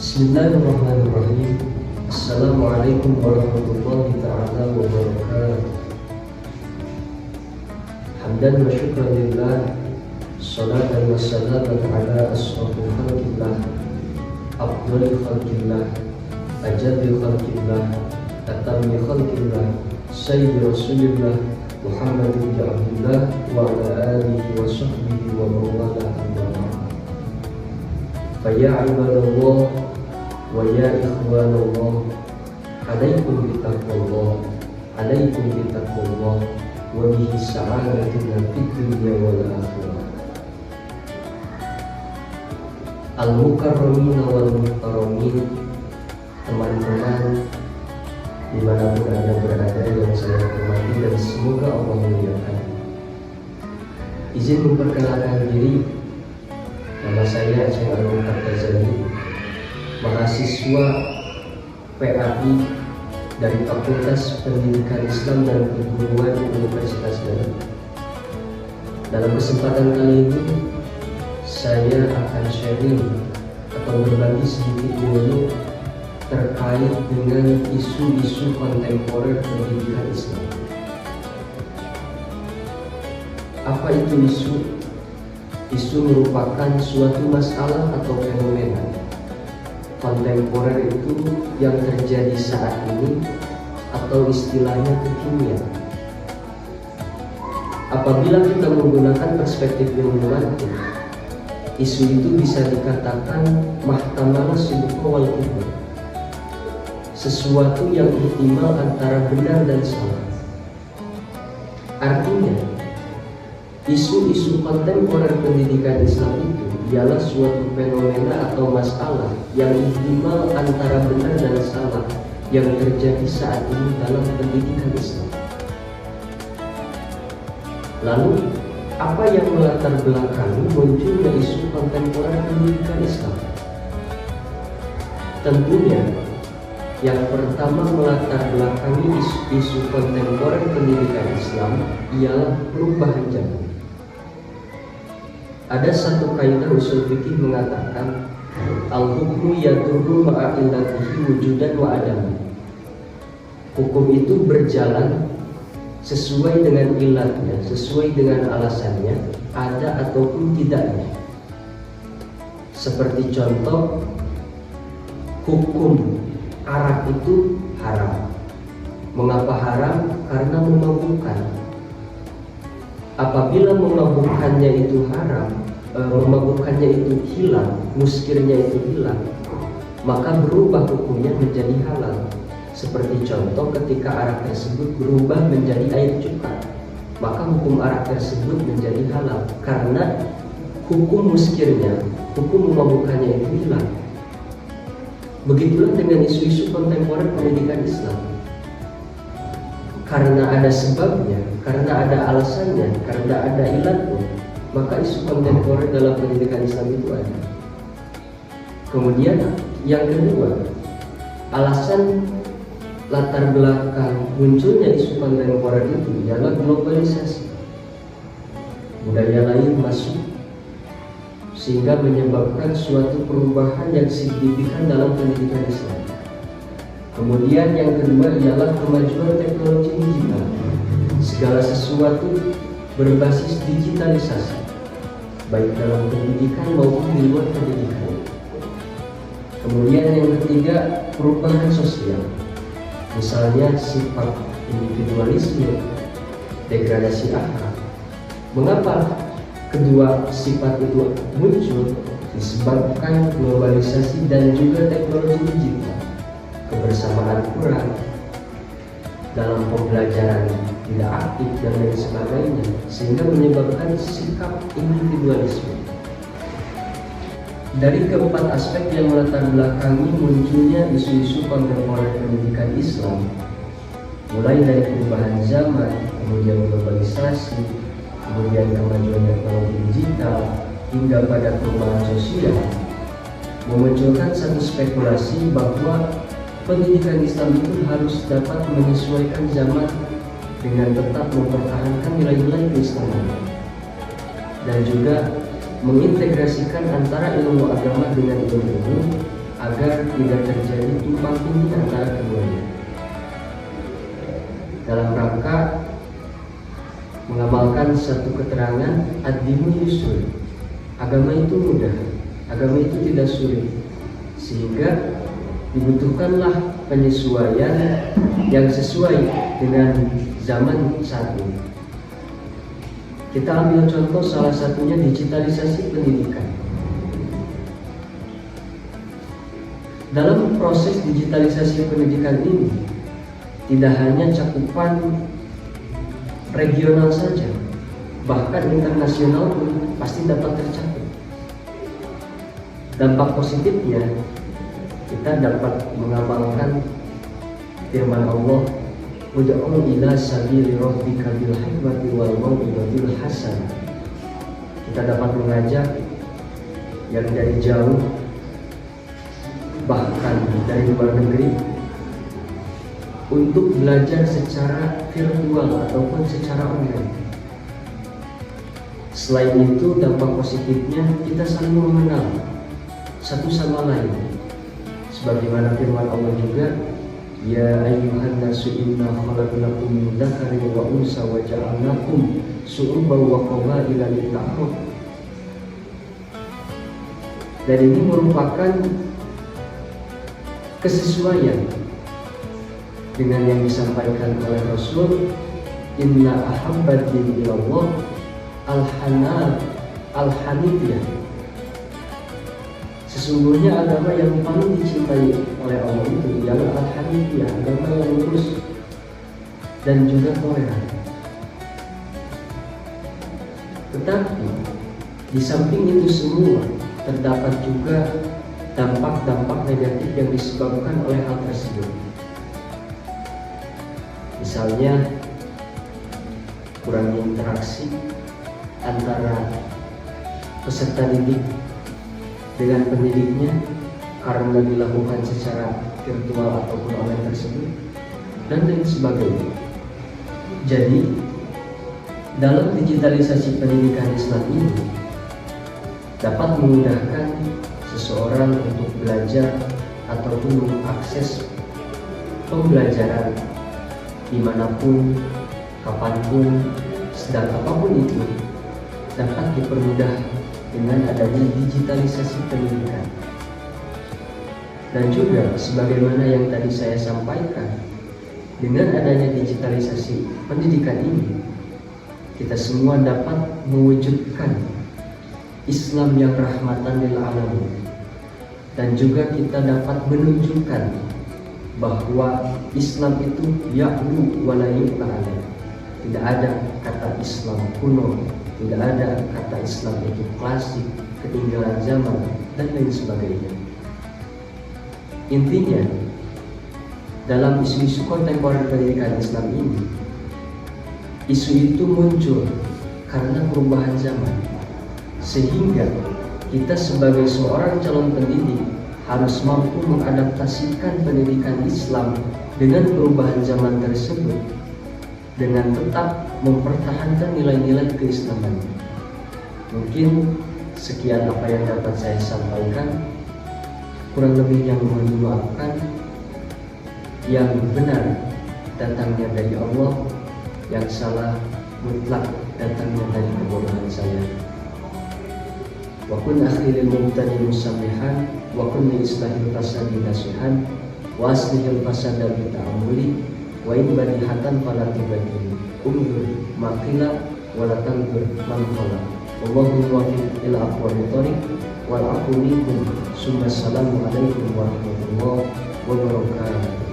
Bismillahirrahmanirrahim. Assalamualaikum warahmatullahi ta'ala wabarakatuh. Hamdan wa syukran lillah, salatan wa salaman ala asrafil khalqillah, afdalil khalqillah, ajalil khalqillah, atammi khalqillah, sayyidi rasulillah, Muhammad bin Abdullah wa ala alihi wa sahbihi wa mawala amma ba'd. Faya ibadallah wa ya ikhwanallah, alaikum bitaqwallah, alaikum bitaqwallah, wa bihi sa'adatuna fid dunya wal akhirah. Al-mukarramin wal mukarramin, teman-teman dimanapun Anda berada yang saya hormati dan semoga Allah memuliakan. Izin memperkenalkan diri, nama saya Aceh Al-Mukartazali, mahasiswa PAI dari Fakultas Pendidikan Islam dan Keguruan Universitas Bali. Dalam kesempatan kali ini saya akan sharing atau berbagi sedikit ilmu terkait dengan isu-isu kontemporer pendidikan Islam. Apa itu isu? Isu merupakan suatu masalah atau fenomena kontemporer itu yang terjadi saat ini atau istilahnya kekinian. Apabila kita menggunakan perspektif ilmuwan, isu itu bisa dikatakan mahtamala sidqa wal kufur, sesuatu yang ihtimal antara benar dan salah. Artinya, isu-isu kontemporer pendidikan Islam itu ialah suatu fenomena atau masalah yang ihtimal antara benar dan salah yang terjadi saat ini dalam pendidikan Islam. Lalu, apa yang melatar belakangi munculnya isu kontemporer pendidikan Islam? Tentunya, yang pertama melatar belakangi isu kontemporer pendidikan Islam ialah perubahan zaman. Ada satu kaidah usul fikih mengatakan al-hukmu yadurru ma'a illatihi wujudan wa adam. Hukum itu berjalan sesuai dengan ilatnya, sesuai dengan alasannya, ada ataupun tidaknya. Seperti contoh, hukum arak itu haram. Mengapa haram? Karena memabukkan. Apabila memabukkannya itu haram, memabukkannya itu hilang, muskirnya itu hilang, maka berubah hukumnya menjadi halal. Seperti contoh, ketika arak tersebut berubah menjadi air cuka, maka hukum arak tersebut menjadi halal karena hukum muskirnya, hukum memabukkannya itu hilang. Begitulah dengan isu-isu kontemporer pendidikan Islam. Karena ada sebabnya, karena ada alasannya, karena ada ilatnya, maka isu kontemporer dalam pendidikan Islam itu ada. Kemudian yang kedua, alasan latar belakang munculnya isu kontemporer itu ialah globalisasi. Budaya lain masuk sehingga menyebabkan suatu perubahan yang signifikan dalam pendidikan Islam. Kemudian yang kedua ialah kemajuan teknologi digital. Segala sesuatu berbasis digitalisasi, baik dalam pendidikan maupun di luar pendidikan. Kemudian yang ketiga, perubahan sosial. Misalnya sifat individualisme, degradasi akhlak. Mengapa kedua sifat itu muncul? Disebabkan globalisasi dan juga teknologi digital. Kebersamaan kurang, dalam pembelajaran tidak aktif dan lain sebagainya, sehingga menyebabkan sikap individualisme. Dari keempat aspek yang melatar belakangi munculnya isu-isu kontemporer pendidikan Islam, mulai dari perubahan zaman, kemudian globalisasi, kemudian kemajuan teknologi digital, hingga pada perubahan sosial, memunculkan satu spekulasi bahwa pendidikan Islam itu harus dapat menyesuaikan zaman dengan tetap mempertahankan nilai-nilai keislaman dan juga mengintegrasikan antara ilmu agama dengan ilmu agar tidak terjadi tumpang tindih antara keduanya. Dalam rangka mengamalkan satu keterangan ad-dinu yusr, agama itu mudah, agama itu tidak sulit, sehingga dibutuhkanlah penyesuaian yang sesuai dengan zaman saat ini. Kita ambil contoh salah satunya digitalisasi pendidikan. Dalam proses digitalisasi pendidikan ini tidak hanya cakupan regional saja, bahkan internasional pun pasti dapat tercapai. Dampak positifnya, kita dapat mengamalkan firman Allah, ud'u ila sabili rabbika bil hikmati wal mau'izatil hasanah. Kita dapat mengajak yang dari jauh, bahkan dari luar negeri, untuk belajar secara virtual ataupun secara online. Selain itu, dampak positifnya kita saling mengenal satu sama lain. Sebagaimana firman Allah juga, ya ayyuhan nasu inna khalaqnakum min dzakarin wa unsa wa ja'alnakum syu'uban wa qabaila lita'arafu. Dan ini merupakan kesesuaian dengan yang disampaikan oleh Rasul, inna ahabbad din ilallah al-hanifiyah. Sesungguhnya agama yang paling dicintai oleh Allah itu ialah al-hanifiyah, agama yang lurus dan juga toleran. Tetapi di samping itu semua terdapat juga dampak-dampak negatif yang disebabkan oleh hal tersebut. Misalnya kurangnya interaksi antara peserta didik dengan pendidiknya karena dilakukan secara virtual ataupun online tersebut, dan lain sebagainya. Jadi dalam digitalisasi pendidikan Islam ini dapat memudahkan seseorang untuk belajar ataupun mengakses pembelajaran dimanapun, kapanpun, sedang apapun itu dapat dipermudah dengan adanya digitalisasi pendidikan. Dan juga sebagaimana yang tadi saya sampaikan, dengan adanya digitalisasi pendidikan ini, kita semua dapat mewujudkan Islam yang rahmatan lil alamin, dan juga kita dapat menunjukkan bahwa Islam itu ya'lu wa la yu'la alaih. Tidak ada kata Islam kuno, tidak ada kata Islam itu klasik, ketinggalan zaman, dan lain sebagainya. Intinya, dalam isu-isu kontemporer pendidikan Islam ini, isu itu muncul karena perubahan zaman, sehingga kita sebagai seorang calon pendidik harus mampu mengadaptasikan pendidikan Islam dengan perubahan zaman tersebut, dengan tetap mempertahankan nilai-nilai keislaman. Mungkin sekian apa yang dapat saya sampaikan. Kurang lebih yang mohon dimaafkan. Yang benar datangnya dari Allah, yang salah mutlak datangnya dari kebodohan saya. Wa kun akhi lil mubtadi musammihan wa kun li islahil fasadi nasihan wa aslihil fasada bi ta'ammuli wa in badihatan fala tubadil umur maqila wa la tanzur man qala wallahu muwaffiq ila aqwamit thoriq wal aqu minkum summa assalamu alaikum warahmatullahi wabarakatuh.